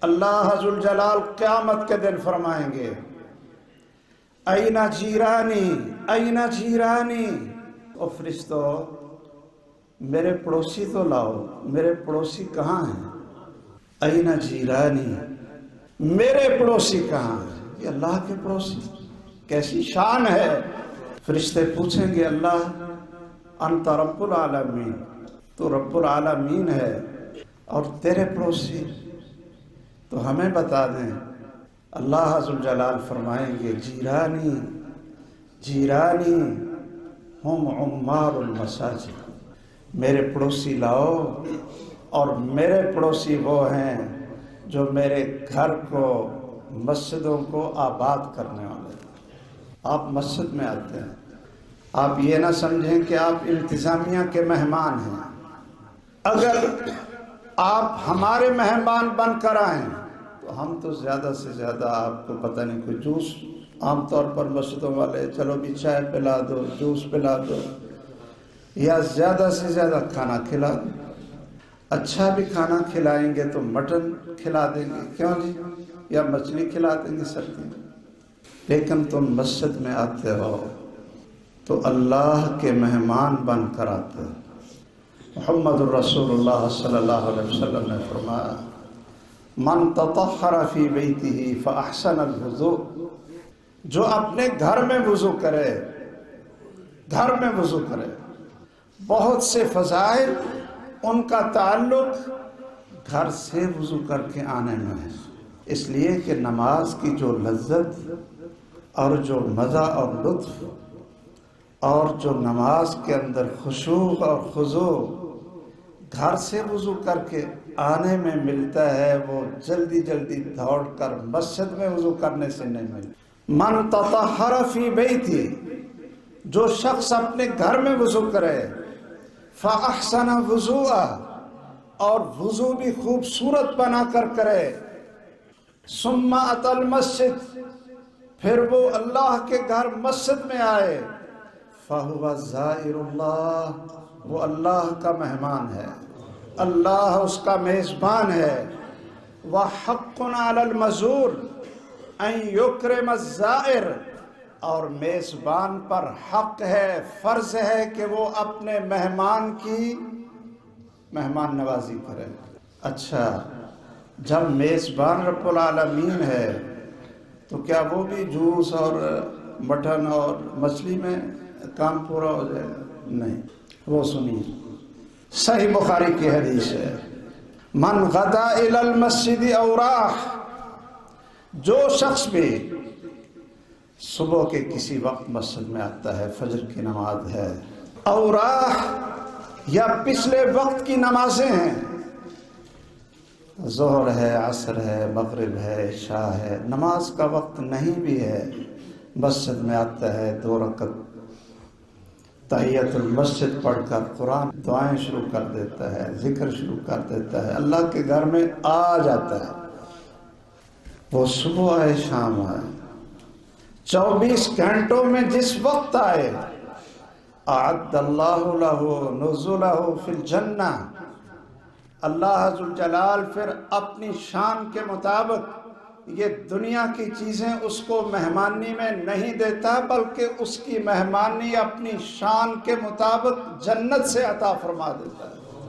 اللہ ذوال جلال قیامت کے دن فرمائیں گے اینا جیرانی اینا جیرانی، او فرشتو میرے پڑوسی تو لاؤ، میرے پڑوسی کہاں ہیں؟ اینا جیرانی، میرے پڑوسی کہاں ہیں؟ یہ اللہ کے پڑوسی کیسی شان ہے۔ فرشتے پوچھیں گے اللہ انت رب العالمین، تو رب العالمین ہے، اور تیرے پڑوسی تو ہمیں بتا دیں۔ اللہ ذوال جلال فرمائیں گے جیرانی جیرانی ہم عمار المساجد، میرے پڑوسی لاؤ، اور میرے پڑوسی وہ ہیں جو میرے گھر کو، مسجدوں کو آباد کرنے والے۔ آپ مسجد میں آتے ہیں، آپ یہ نہ سمجھیں کہ آپ انتظامیہ کے مہمان ہیں۔ اگر آپ ہمارے مہمان بن کر آئیں تو ہم تو زیادہ سے زیادہ آپ کو پتہ نہیں کوئی جوس، عام طور پر مسجدوں والے چلو بھی چائے پلا دو، جوس پلا دو، یا زیادہ سے زیادہ کھانا کھلا دو۔ اچھا بھی کھانا کھلائیں گے تو مٹن کھلا دیں گے، کیوں جی، یا مچھلی کھلا دیں گے سردی میں۔ لیکن تم مسجد میں آتے ہو تو اللہ کے مہمان بن کر آتے ہو۔ محمد الرسول اللہ صلی اللہ علیہ وسلم نے فرمایا من تطہر فی بیتہ فاحسن الوضوء، جو اپنے گھر میں وضو کرے، گھر میں وضو کرے۔ بہت سے فضائل ان کا تعلق گھر سے وضو کر کے آنے میں ہے، اس لیے کہ نماز کی جو لذت اور جو مزہ اور لطف اور جو نماز کے اندر خشوع اور خضوع گھر سے وضو کر کے آنے میں ملتا ہے، وہ جلدی جلدی دوڑ کر مسجد میں وضو کرنے سے نہیں ملتا۔ من تطہر فی بیتی، جو شخص اپنے گھر میں وضو کرے، فاحسن وضوءا، اور وضو بھی خوبصورت بنا کر کرے، ثم اتی المسجد، پھر وہ اللہ کے گھر مسجد میں آئے، فہو زائر اللہ، وہ اللہ کا مہمان ہے، اللہ اس کا میزبان ہے۔ وحق علی المزور ان یکرم الزائر، اور میزبان پر حق ہے، فرض ہے کہ وہ اپنے مہمان کی مہمان نوازی کرے۔ اچھا، جب میزبان رب العالمین ہے تو کیا وہ بھی جوس اور مٹن اور مچھلی میں کام پورا ہو جائے گا؟ نہیں، وہ سنیے، صحیح بخاری کی حدیث ہے من غدا الی المسجد او راح، جو شخص بھی صبح کے کسی وقت مسجد میں آتا ہے، فجر کی نماز ہے، او راح، یا پچھلے وقت کی نمازیں ہیں، ظہر ہے، عصر ہے، مغرب ہے، عشاء ہے، نماز کا وقت نہیں بھی ہے، مسجد میں آتا ہے، 2 رکعت تحیت المسجد پڑھ کر قرآن دعائیں شروع کر دیتا ہے، ذکر شروع کر دیتا ہے، اللہ کے گھر میں آ جاتا ہے۔ وہ صبح آئے، شام آئے، 24 گھنٹوں میں جس وقت آئے، اعد اللہ لہ نزلہ فی الجنہ، اللہ ذوال جلال پھر اپنی شان کے مطابق یہ دنیا کی چیزیں اس کو مہمانی میں نہیں دیتا، بلکہ اس کی مہمانی اپنی شان کے مطابق جنت سے عطا فرما دیتا ہے۔